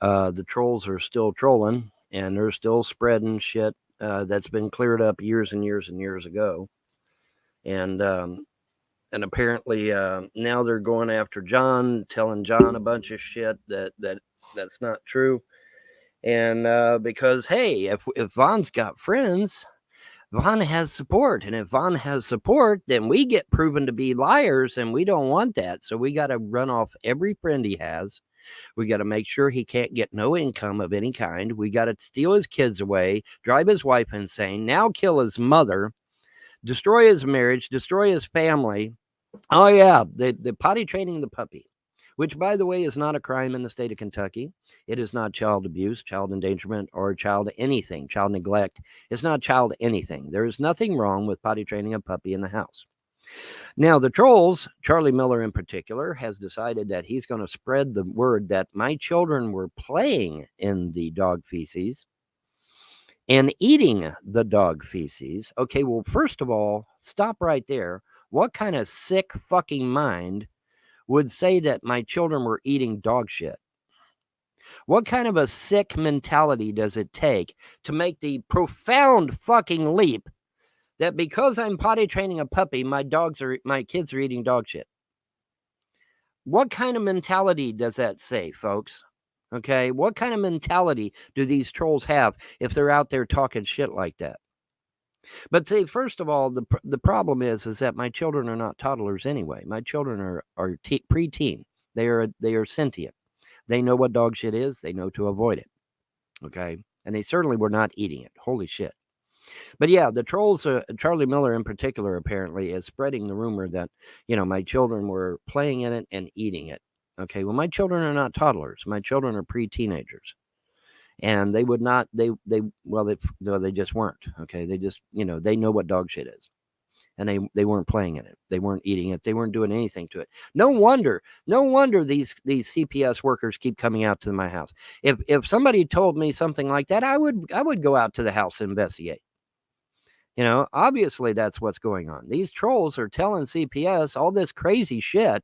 The trolls are still trolling, and they're still spreading shit that's been cleared up years and years and years ago. And apparently now they're going after John, telling John a bunch of shit that's not true. And because hey, if Von's got friends, Vaughn has support. And if Vaughn has support, then we get proven to be liars, and we don't want that. So we got to run off every friend he has. We got to make sure he can't get no income of any kind. We got to steal his kids away, drive his wife insane, now kill his mother, destroy his marriage, destroy his family. Oh, yeah, the potty training the puppy, which, by the way, is not a crime in the state of Kentucky. It is not child abuse, child endangerment, or child anything, child neglect. It's not child anything. There is nothing wrong with potty training a puppy in the house. Now, the trolls, Charlie Miller in particular, has decided that he's going to spread the word that my children were playing in the dog feces and eating the dog feces. Okay, well, first of all, stop right there. What kind of sick fucking mind would say that my children were eating dog shit? What kind of a sick mentality does it take to make the profound fucking leap that because I'm potty training a puppy, my kids are eating dog shit? What kind of mentality does that say, folks? Okay, what kind of mentality do these trolls have if they're out there talking shit like that? But see, first of all, the problem is that my children are not toddlers anyway. My children are preteen. They are sentient. They know what dog shit is. They know to avoid it. Okay, and they certainly were not eating it. Holy shit! But yeah, the trolls, Charlie Miller in particular, apparently is spreading the rumor that my children were playing in it and eating it. Okay, well, my children are not toddlers. My children are pre-teenagers. And they would not, they just weren't. Okay, they just, they know what dog shit is. And they weren't playing in it. They weren't eating it. They weren't doing anything to it. No wonder these CPS workers keep coming out to my house. If somebody told me something like that, I would go out to the house and investigate. Obviously that's what's going on. These trolls are telling CPS all this crazy shit.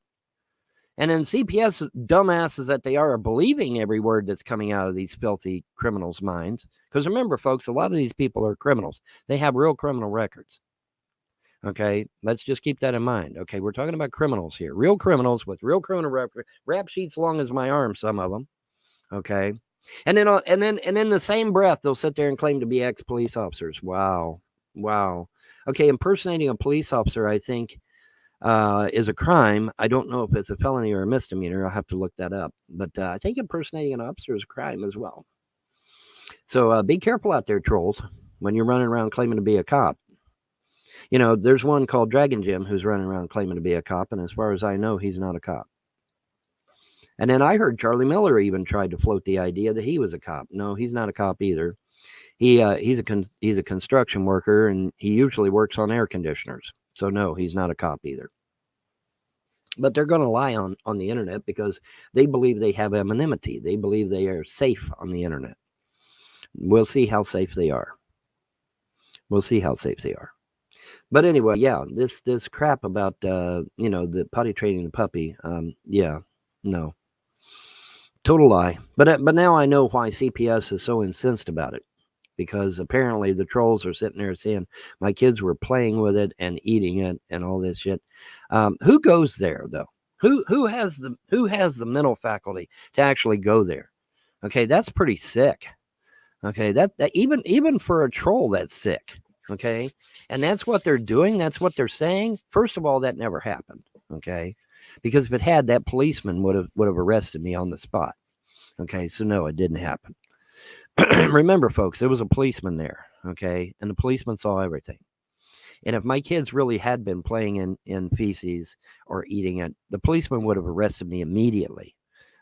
And then CPS dumbasses that they are believing every word that's coming out of these filthy criminals' minds. Because remember, folks, a lot of these people are criminals. They have real criminal records. Okay, let's just keep that in mind. Okay, we're talking about criminals here. Real criminals with real criminal rap sheets long as my arm, some of them. Okay. And then in the same breath, they'll sit there and claim to be ex-police officers. Wow. Okay, impersonating a police officer, I think, is a crime. I don't know if it's a felony or a misdemeanor. I'll have to look that up. But I think impersonating an officer is a crime as well. So be careful out there, trolls, when you're running around claiming to be a cop. There's one called Dragon Jim who's running around claiming to be a cop. And as far as I know, he's not a cop. And then I heard Charlie Miller even tried to float the idea that he was a cop. No, he's not a cop either. He's a construction worker, and he usually works on air conditioners. So no, he's not a cop either. But they're going to lie on the internet because they believe they have anonymity. They believe they are safe on the internet. We'll see how safe they are. But anyway, yeah, this crap about the potty training the puppy. Yeah, no, total lie. But now I know why CPS is so incensed about it. Because apparently the trolls are sitting there saying my kids were playing with it and eating it and all this shit. Who goes there though? Who has the mental faculty to actually go there? Okay, that's pretty sick. Okay, that even for a troll, that's sick. Okay, and that's what they're doing. That's what they're saying. First of all, that never happened. Okay, because if it had, that policeman would have arrested me on the spot. Okay, so no, it didn't happen. Remember, folks, there was a policeman there, okay? And the policeman saw everything. And if my kids really had been playing in feces or eating it, the policeman would have arrested me immediately,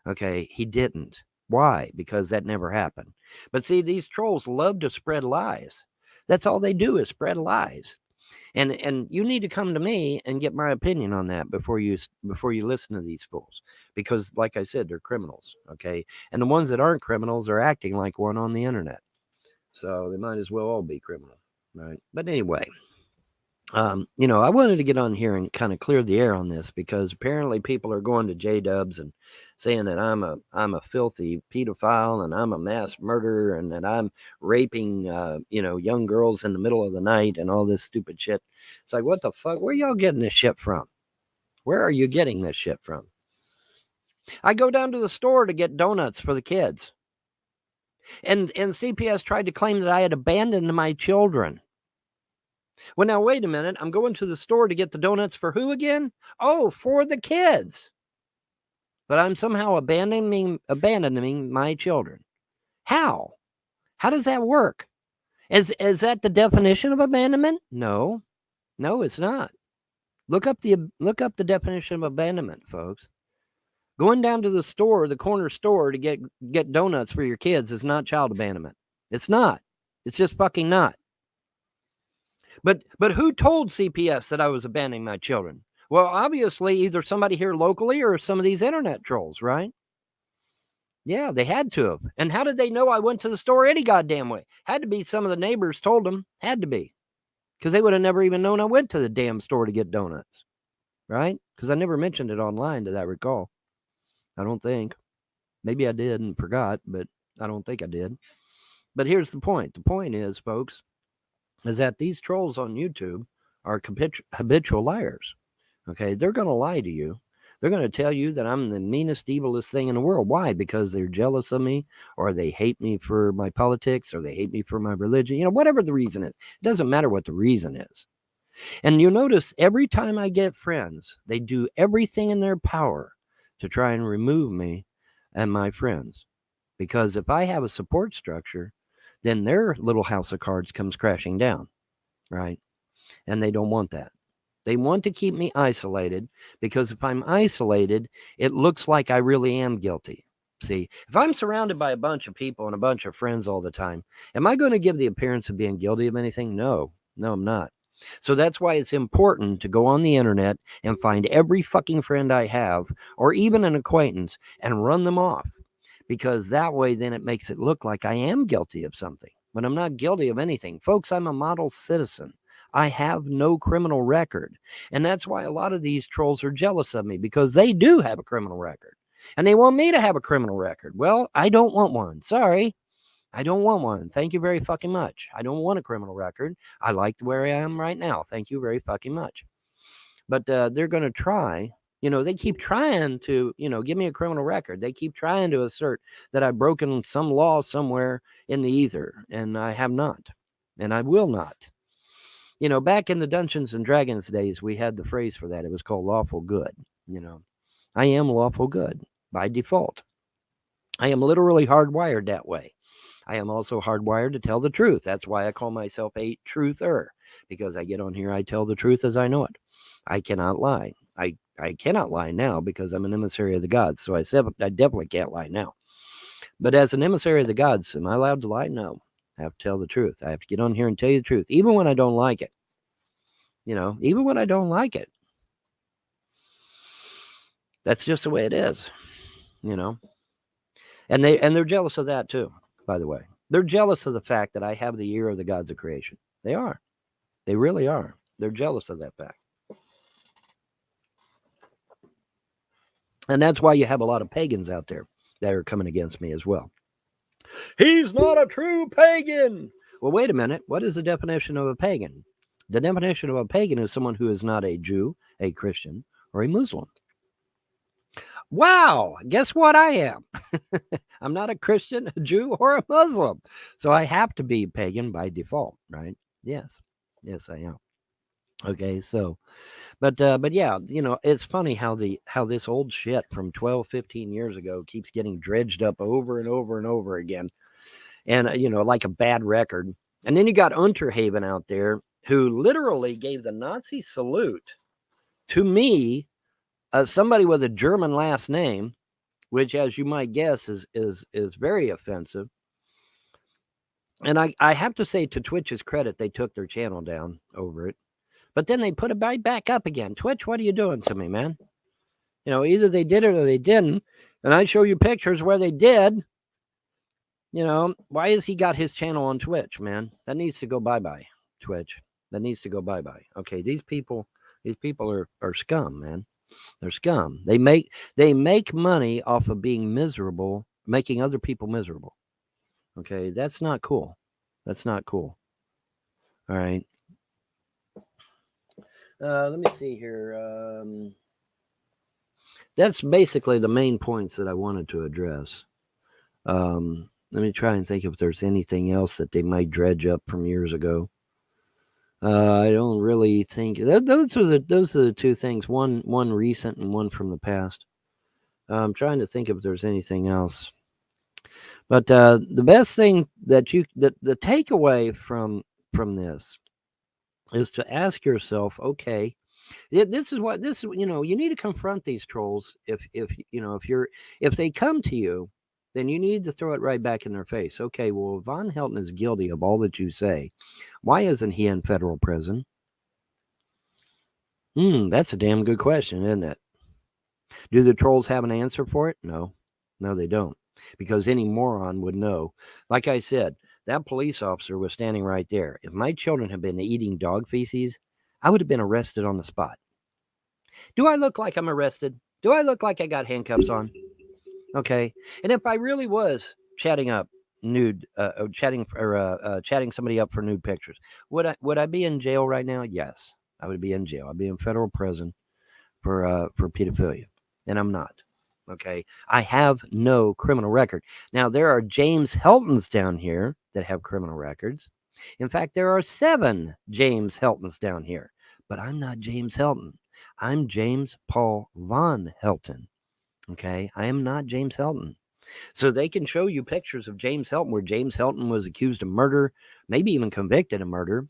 okay? He didn't. Why? Because that never happened. But see, these trolls love to spread lies. That's all they do is spread lies. And you need to come to me and get my opinion on that before you listen to these fools, because like I said, they're criminals. Okay, and the ones that aren't criminals are acting like one on the internet, so they might as well all be criminal, right? But anyway, I wanted to get on here and kind of clear the air on this because apparently people are going to J-Dubs and saying that I'm a filthy pedophile and I'm a mass murderer and that I'm raping young girls in the middle of the night and all this stupid shit. It's like, what the fuck? Where y'all getting this shit from? Where are you getting this shit from? I go down to the store to get donuts for the kids. And CPS tried to claim that I had abandoned my children. Well, now, wait a minute. I'm going to the store to get the donuts for who again? Oh, for the kids. But I'm somehow abandoning my children. How? How does that work? Is that the definition of abandonment? No, it's not. Look up the definition of abandonment, folks. Going down to the store, the corner store, to get donuts for your kids is not child abandonment. It's not. It's just fucking not. But who told CPS that I was abandoning my children? Well, obviously, either somebody here locally or some of these internet trolls, right? Yeah, they had to have. And how did they know I went to the store any goddamn way? Had to be some of the neighbors told them. Had to be. Because they would have never even known I went to the damn store to get donuts. Right? Because I never mentioned it online, that I recall. I don't think. Maybe I did and forgot, but I don't think I did. But here's the point. The point is, folks, is that these trolls on YouTube are habitual liars. Okay? They're going to lie to you. They're going to tell you that I'm the meanest, evilest thing in the world. Why? Because they're jealous of me, or they hate me for my politics, or they hate me for my religion. Whatever the reason is. It doesn't matter what the reason is. And you notice every time I get friends, they do everything in their power to try and remove me and my friends. Because if I have a support structure, then their little house of cards comes crashing down, right? And they don't want that. They want to keep me isolated, because if I'm isolated, it looks like I really am guilty. See, if I'm surrounded by a bunch of people and a bunch of friends all the time, am I going to give the appearance of being guilty of anything? No, I'm not. So that's why it's important to go on the internet and find every fucking friend I have, or even an acquaintance, and run them off. Because that way, then it makes it look like I am guilty of something, but I'm not guilty of anything. Folks, I'm a model citizen. I have no criminal record. And that's why a lot of these trolls are jealous of me, because they do have a criminal record. And they want me to have a criminal record. Well, I don't want one. Sorry. I don't want one. Thank you very fucking much. I don't want a criminal record. I like where I am right now. Thank you very fucking much. But they're going to try. They keep trying to, give me a criminal record. They keep trying to assert that I've broken some law somewhere in the ether. And I have not. And I will not. Back in the Dungeons and Dragons days, we had the phrase for that. It was called lawful good. I am lawful good by default. I am literally hardwired that way. I am also hardwired to tell the truth. That's why I call myself a truther, because I get on here, I tell the truth as I know it. I cannot lie. I cannot lie now because I'm an emissary of the gods. So I definitely can't lie now. But as an emissary of the gods, am I allowed to lie? No. I have to tell the truth. I have to get on here and tell you the truth, even when I don't like it. Even when I don't like it. That's just the way it is. And they're jealous of that too, by the way. They're jealous of the fact that I have the ear of the gods of creation. They are. They really are. They're jealous of that fact. And that's why you have a lot of pagans out there that are coming against me as well. He's not a true pagan. Well, wait a minute. What is the definition of a pagan? The definition of a pagan is someone who is not a Jew, a Christian, or a Muslim. Wow, guess what I am? I'm not a Christian, a Jew, or a Muslim. So I have to be pagan by default, right? Yes, I am. Okay, so, but yeah, it's funny how this old shit from 12, 15 years ago keeps getting dredged up over and over and over again. And, like a bad record. And then you got Unterhaven out there who literally gave the Nazi salute to me, somebody with a German last name, which, as you might guess, is very offensive. And I have to say, to Twitch's credit, they took their channel down over it. But then they put it right back up again. Twitch, what are you doing to me, man? Either they did it or they didn't. And I show you pictures where they did. Why has he got his channel on Twitch, man? That needs to go bye-bye, Twitch. That needs to go bye-bye. Okay, these people are scum, man. They're scum. They make money off of being miserable, making other people miserable. Okay, that's not cool. That's not cool. All right. Let me see here. That's basically the main points that I wanted to address. Let me try and think if there's anything else that they might dredge up from years ago. I don't really think those are the two things. One recent and one from the past. I'm trying to think if there's anything else. But the best thing that the takeaway from this is to ask yourself, okay, this is what this you need to confront these trolls if they come to you, then you need to throw it right back in their face. Okay, well, Von Helton is guilty of all that you say. Why isn't he in federal prison? That's a damn good question, isn't it? Do the trolls have an answer for it? No, they don't, because any moron would know. Like I said, that police officer was standing right there. If my children had been eating dog feces, I would have been arrested on the spot. Do I look like I'm arrested? Do I look like I got handcuffs on? Okay. And if I really was chatting up nude, chatting somebody up for nude pictures, would I be in jail right now? Yes, I would be in jail. I'd be in federal prison for pedophilia, and I'm not. Okay. I have no criminal record. Now there are James Heltons down here that have criminal records. In fact, there are 7 James Heltons down here, but I'm not James Helton. I'm James Paul Von Helton. Okay. I am not James Helton. So they can show you pictures of James Helton where James Helton was accused of murder, maybe even convicted of murder,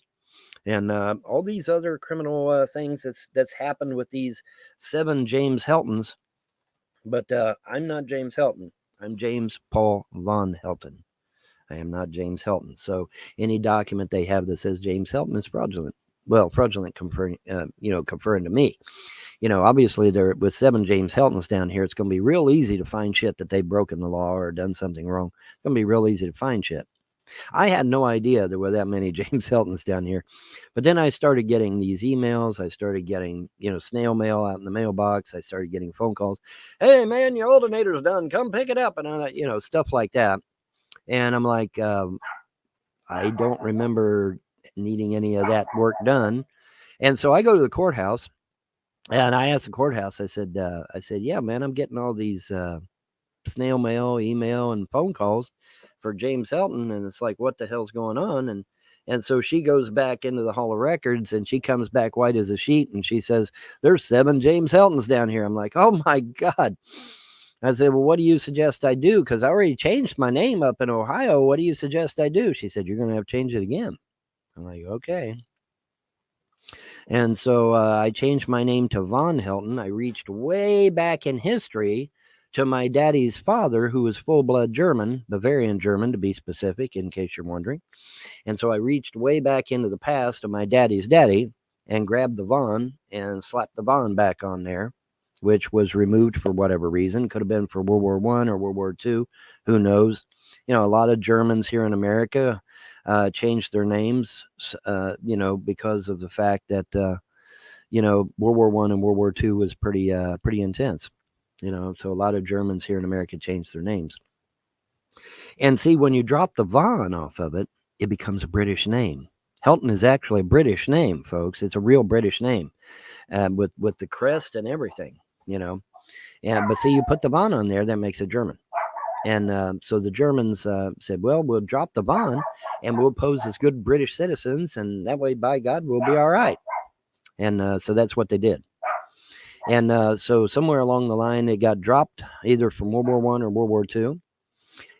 and all these other criminal things that's happened with these 7 James Heltons. But I'm not James Helton. I'm James Paul Von Helton. I am not James Helton. So any document they have that says James Helton is fraudulent. Well, fraudulent conferring to me. Obviously, there with 7 James Heltons down here, it's going to be real easy to find shit that they've broken the law or done something wrong. It's going to be real easy to find shit. I had no idea there were that many James Heltons down here. But then I started getting these emails. I started getting, snail mail out in the mailbox. I started getting phone calls. Hey, man, your alternator's done. Come pick it up. And, stuff like that. And I'm like, I don't remember needing any of that work done. And so I go to the courthouse. And I asked the courthouse, I said, yeah, man, I'm getting all these snail mail, email, and phone calls for James Helton. And it's like, what the hell's going on? And so she goes back into the Hall of Records and she comes back white as a sheet. And she says, there's 7 James Heltons down here. I'm like, oh my God. I said, well, what do you suggest I do? Because I already changed my name up in Ohio. What do you suggest I do? She said, you're going to have to change it again. I'm like, okay. And so I changed my name to Von Helton. I reached way back in history to my daddy's father, who was full-blood German, Bavarian German to be specific, in case you're wondering. And so I reached way back into the past of my daddy's daddy and grabbed the Von and slapped the Von back on there, which was removed for whatever reason. Could have been for World War I or World War II. Who knows? A lot of Germans here in America changed their names, because of the fact that, World War I and World War II was pretty intense, so a lot of Germans here in America changed their names. And see, when you drop the Von off of it, it becomes a British name. Helton is actually a British name, folks. It's a real British name with the crest and everything, but see, you put the Von on there, that makes it German. And so the Germans said, well, we'll drop the Von and we'll pose as good British citizens. And that way, by God, we'll be all right. And so that's what they did. And so somewhere along the line, it got dropped either from World War I or World War II.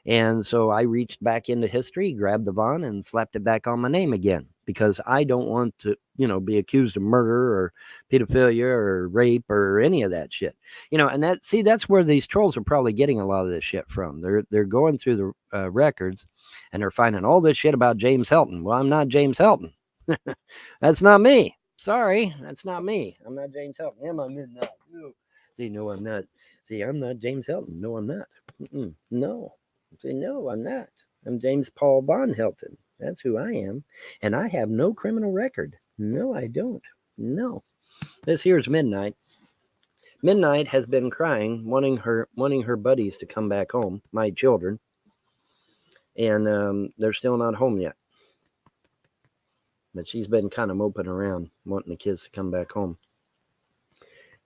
And so I reached back into history, grabbed the Von and slapped it back on my name again, because I don't want to, be accused of murder or pedophilia or rape or any of that shit. And that's where these trolls are probably getting a lot of this shit from. They're going through the records and they're finding all this shit about James Helton. Well, I'm not James Helton. That's not me. Sorry, that's not me. I'm not James Helton. Am I not? No. See, no, I'm not. See, I'm not James Helton. No, I'm not. No. Say, no, I'm not. I'm James Paul Von Helton. That's who I am. And I have no criminal record. No, I don't. No. This here's midnight. Midnight has been crying, wanting her buddies to come back home, my children, and they're still not home yet. But she's been kind of moping around, wanting the kids to come back home,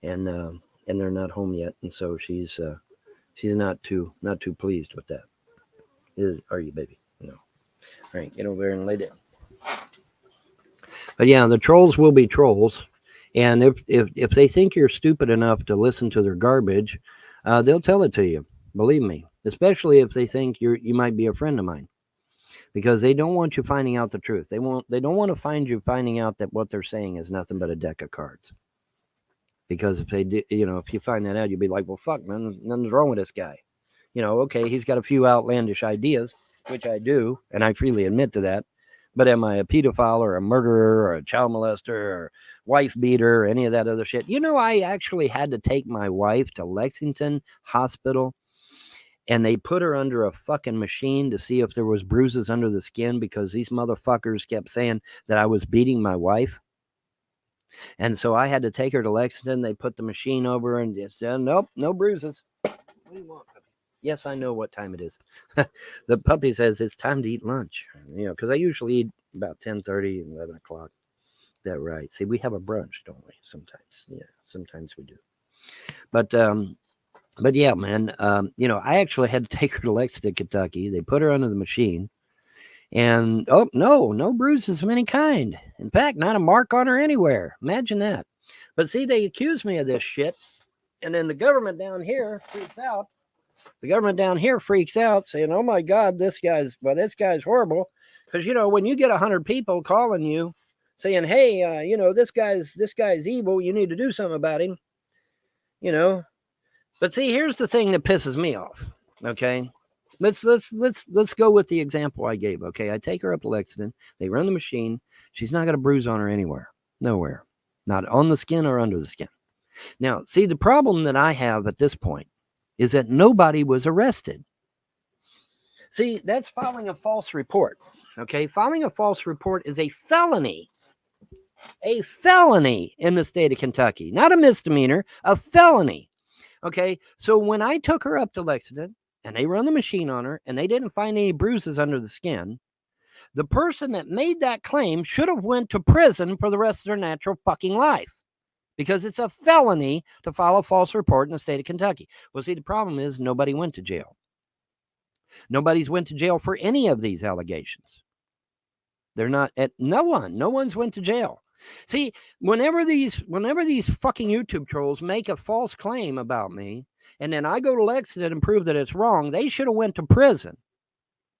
and they're not home yet, and so she's not too pleased with that. Are you, baby? No. All right, get over there and lay down. But yeah, the trolls will be trolls, and if they think you're stupid enough to listen to their garbage, they'll tell it to you. Believe me, especially if they think you might be a friend of mine, because they don't want you finding out the truth. They don't want to find you finding out that what they're saying is nothing but a deck of cards. Because if they do, if you find that out, you'll be like, well, fuck, man, nothing's wrong with this guy. Okay, he's got a few outlandish ideas, which I do, and I freely admit to that. But am I a pedophile or a murderer or a child molester or wife beater or any of that other shit? I actually had to take my wife to Lexington Hospital, and they put her under a fucking machine to see if there was bruises under the skin, because these motherfuckers kept saying that I was beating my wife. And so I had to take her to Lexington. They put the machine over and said, nope, no bruises. What do you want, puppy? Yes, I know what time it is. The puppy says it's time to eat lunch, because I usually eat about 10:30 and 11 o'clock. That right. See, we have a brunch, don't we? Sometimes. Yeah, sometimes we do. But yeah, man, I actually had to take her to Lexington, Kentucky. They put her under the machine. And no bruises of any kind. In fact, not a mark on her anywhere. Imagine that. But see, they accuse me of this shit, and then the government down here freaks out. The government down here freaks out, saying, "Oh my God, this guy's horrible." Because when you get 100 people calling you, saying, "Hey, this guy's evil. You need to do something about him." But see, here's the thing that pisses me off. Okay. Let's go with the example I gave. Okay, I take her up to Lexington. They run the machine. She's not got a bruise on her anywhere, nowhere, not on the skin or under the skin. Now, see, the problem that I have at this point is that nobody was arrested. See, that's filing a false report. Okay, filing a false report is a felony in the state of Kentucky, not a misdemeanor, a felony. Okay, so when I took her up to Lexington, and they run the machine on her, and they didn't find any bruises under the skin, the person that made that claim should have went to prison for the rest of their natural fucking life, because it's a felony to file a false report in the state of Kentucky. Well, see, the problem is nobody went to jail. Nobody's went to jail for any of these allegations. They're not at no one's went to jail. See, whenever these fucking YouTube trolls make a false claim about me, and then I go to Lexington and prove that it's wrong, they should have went to prison.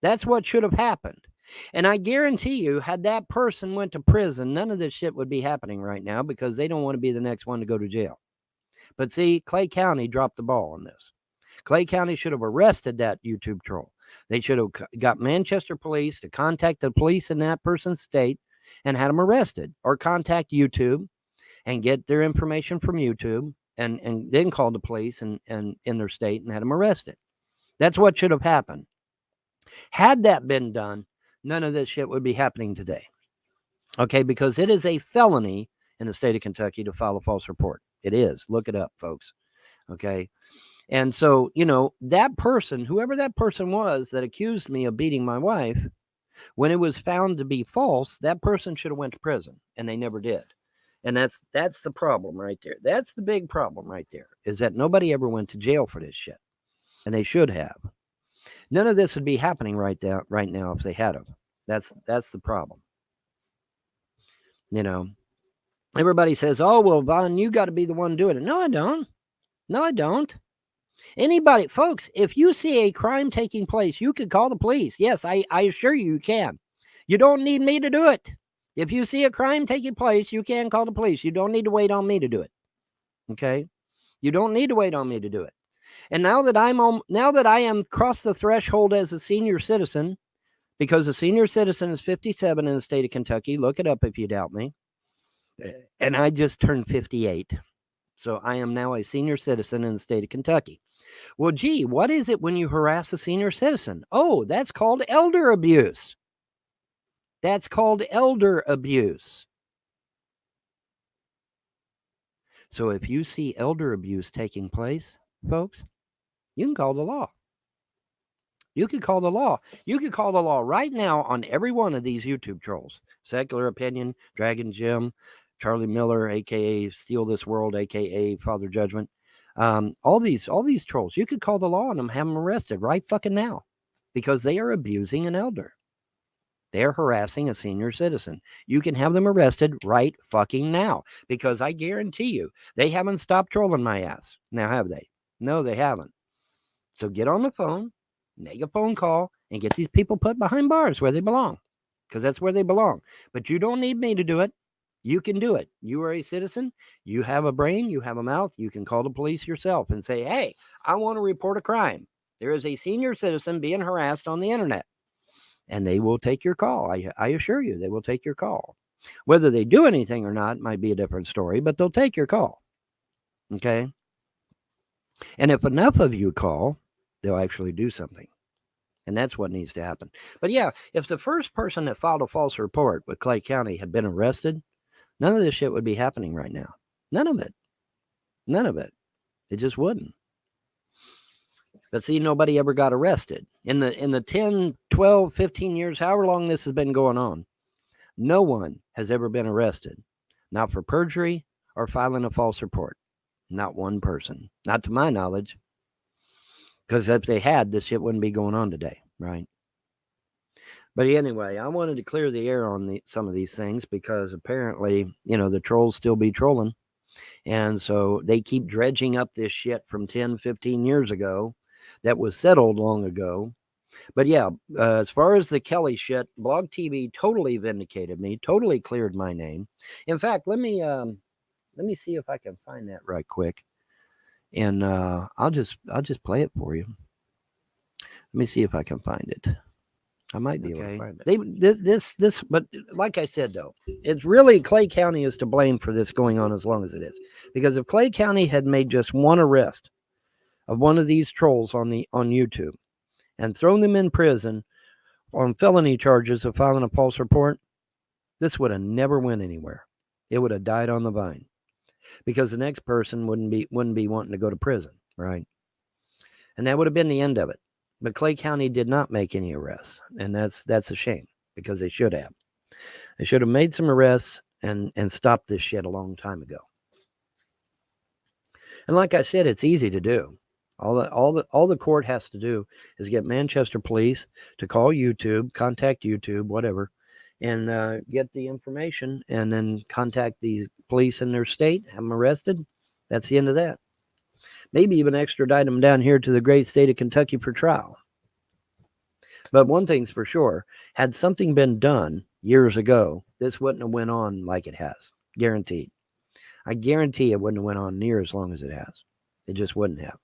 That's what should have happened. And I guarantee you, had that person went to prison, none of this shit would be happening right now, because they don't want to be the next one to go to jail. But see, Clay County dropped the ball on this. Clay County should have arrested that YouTube troll. They should have got Manchester police to contact the police in that person's state and had them arrested, or contact YouTube and get their information from YouTube and then call the police and in their state and had them arrested. That's what should have happened. Had that been done, none of this shit would be happening today. Okay, because it is a felony in the state of Kentucky to file a false report. It is. Look it up, folks. Okay. And so, that person, whoever that person was that accused me of beating my wife, when it was found to be false, that person should have went to prison, and they never did. And that's the problem right there. That's the big problem right there, is that nobody ever went to jail for this shit, and they should have. None of this would be happening right now if they had of. That's the problem. Everybody says, "Oh, well, Vaughn, you got to be the one doing it." No, I don't. No, I don't. Anybody, folks, if you see a crime taking place, you can call the police. Yes, I assure you can. You don't need me to do it. If you see a crime taking place, you can call the police. You don't need to wait on me to do it. Okay? You don't need to wait on me to do it. And now that I am crossed the threshold as a senior citizen, because a senior citizen is 57 in the state of Kentucky, look it up if you doubt me. And I just turned 58. So I am now a senior citizen in the state of Kentucky. Well, gee, what is it when you harass a senior citizen? Oh, that's called elder abuse. That's called elder abuse. So if you see elder abuse taking place, folks, you can call the law. You can call the law. You can call the law right now on every one of these YouTube trolls. Secular Opinion, Dragon Jim, Charlie Miller, aka Steal This World, aka Father Judgment. All these trolls. You could call the law on them, have them arrested right fucking now, because they are abusing an elder. They are harassing a senior citizen. You can have them arrested right fucking now, because I guarantee you they haven't stopped trolling my ass. Now have they? No, they haven't. So get on the phone, make a phone call, and get these people put behind bars where they belong, because that's where they belong. But you don't need me to do it. You can do it. You are a citizen. You have a brain. You have a mouth. You can call the police yourself and say, hey, I want to report a crime. There is a senior citizen being harassed on the internet. And they will take your call. I assure you, they will take your call. Whether they do anything or not might be a different story, but they'll take your call. Okay? And if enough of you call, they'll actually do something. And that's what needs to happen. But yeah, if the first person that filed a false report with Clay County had been arrested, none of this shit would be happening right now. None of it. None of it. It just wouldn't. But see, nobody ever got arrested. In the 10, 12, 15 years, however long this has been going on, no one has ever been arrested. Not for perjury or filing a false report. Not one person. Not to my knowledge. Because if they had, this shit wouldn't be going on today, right? But anyway, I wanted to clear the air on some of these things because apparently, the trolls still be trolling. And so they keep dredging up this shit from 10, 15 years ago that was settled long ago. But yeah, as far as the Kelly shit, Blog TV totally vindicated me, totally cleared my name. In fact, let me see if I can find that right quick. And I'll just play it for you. Let me see if I can find it. I might be able to find it. But like I said, though, it's really Clay County is to blame for this going on as long as it is. Because if Clay County had made just one arrest of one of these trolls on YouTube and thrown them in prison on felony charges of filing a false report, this would have never went anywhere. It would have died on the vine. Because the next person wouldn't be wanting to go to prison, right? And that would have been the end of it. But Clay County did not make any arrests, and that's a shame because they should have. They should have made some arrests and stopped this shit a long time ago. And like I said, it's easy to do. All the court has to do is get Manchester Police to call YouTube, contact YouTube, whatever, and get the information, and then contact the police in their state, have them arrested. That's the end of that. Maybe even extradite them down here to the great state of Kentucky for trial. But one thing's for sure, had something been done years ago, this wouldn't have went on like it has. Guaranteed. I guarantee it wouldn't have went on near as long as it has. It just wouldn't have.